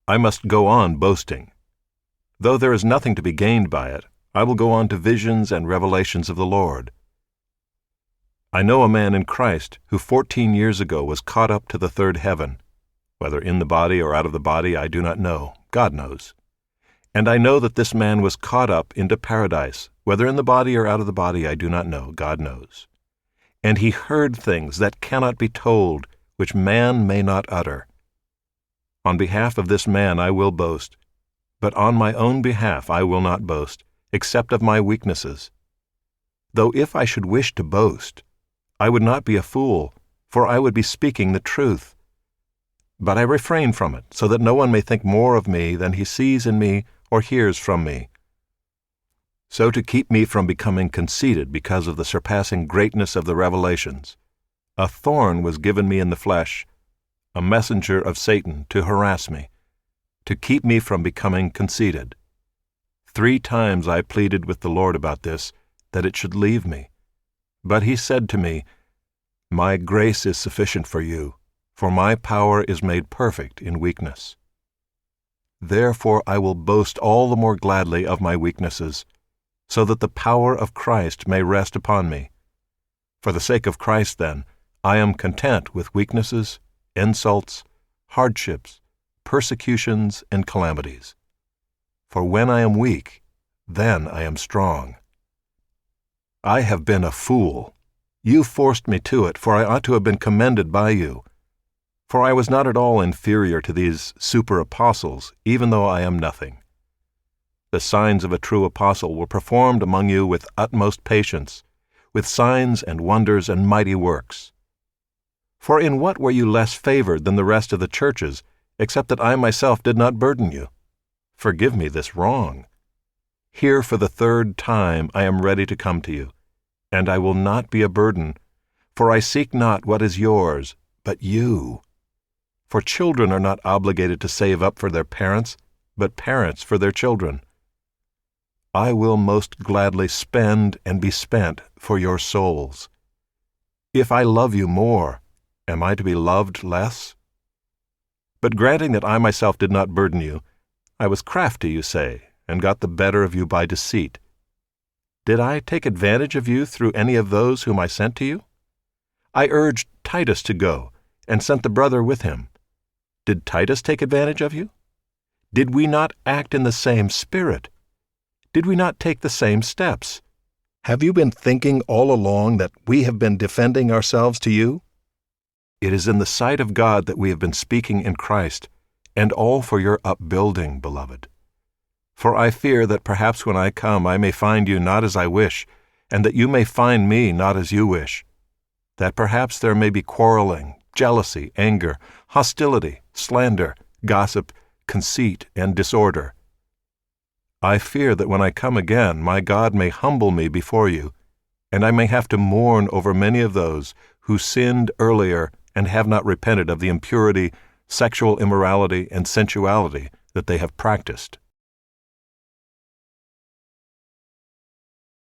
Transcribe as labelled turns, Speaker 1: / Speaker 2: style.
Speaker 1: I must go on boasting. Though there is nothing to be gained by it, I will go on to visions and revelations of the Lord. I know a man in Christ who 14 years ago was caught up to the third heaven. Whether in the body or out of the body, I do not know. God knows. And I know that this man was caught up into paradise. Whether in the body or out of the body, I do not know. God knows. And he heard things that cannot be told, which man may not utter. On behalf of this man I will boast, but on my own behalf I will not boast, except of my weaknesses. Though if I should wish to boast, I would not be a fool, for I would be speaking the truth. But I refrain from it, so that no one may think more of me than he sees in me or hears from me. So to keep me from becoming conceited because of the surpassing greatness of the revelations, a thorn was given me in the flesh, a messenger of Satan to harass me, to keep me from becoming conceited. 3 times I pleaded with the Lord about this, that it should leave me. But he said to me, "My grace is sufficient for you, for my power is made perfect in weakness." Therefore I will boast all the more gladly of my weaknesses, so that the power of Christ may rest upon me. For the sake of Christ, then, I am content with weaknesses, insults, hardships, persecutions, and calamities. For when I am weak, then I am strong. I have been a fool. You forced me to it, for I ought to have been commended by you. For I was not at all inferior to these super-apostles, even though I am nothing. The signs of a true apostle were performed among you with utmost patience, with signs and wonders and mighty works. For in what were you less favored than the rest of the churches, except that I myself did not burden you? Forgive me this wrong. Here for the 3rd time I am ready to come to you, and I will not be a burden, for I seek not what is yours, but you. For children are not obligated to save up for their parents, but parents for their children. I will most gladly spend and be spent for your souls. If I love you more, am I to be loved less? But granting that I myself did not burden you, I was crafty, you say, and got the better of you by deceit. Did I take advantage of you through any of those whom I sent to you? I urged Titus to go, and sent the brother with him. Did Titus take advantage of you? Did we not act in the same spirit? Did we not take the same steps? Have you been thinking all along that we have been defending ourselves to you? It is in the sight of God that we have been speaking in Christ, and all for your upbuilding, beloved. For I fear that perhaps when I come I may find you not as I wish, and that you may find me not as you wish, that perhaps there may be quarreling, jealousy, anger, hostility, slander, gossip, conceit, and disorder. I fear that when I come again, my God may humble me before you, and I may have to mourn over many of those who sinned earlier and have not repented of the impurity, sexual immorality, and sensuality that they have practiced.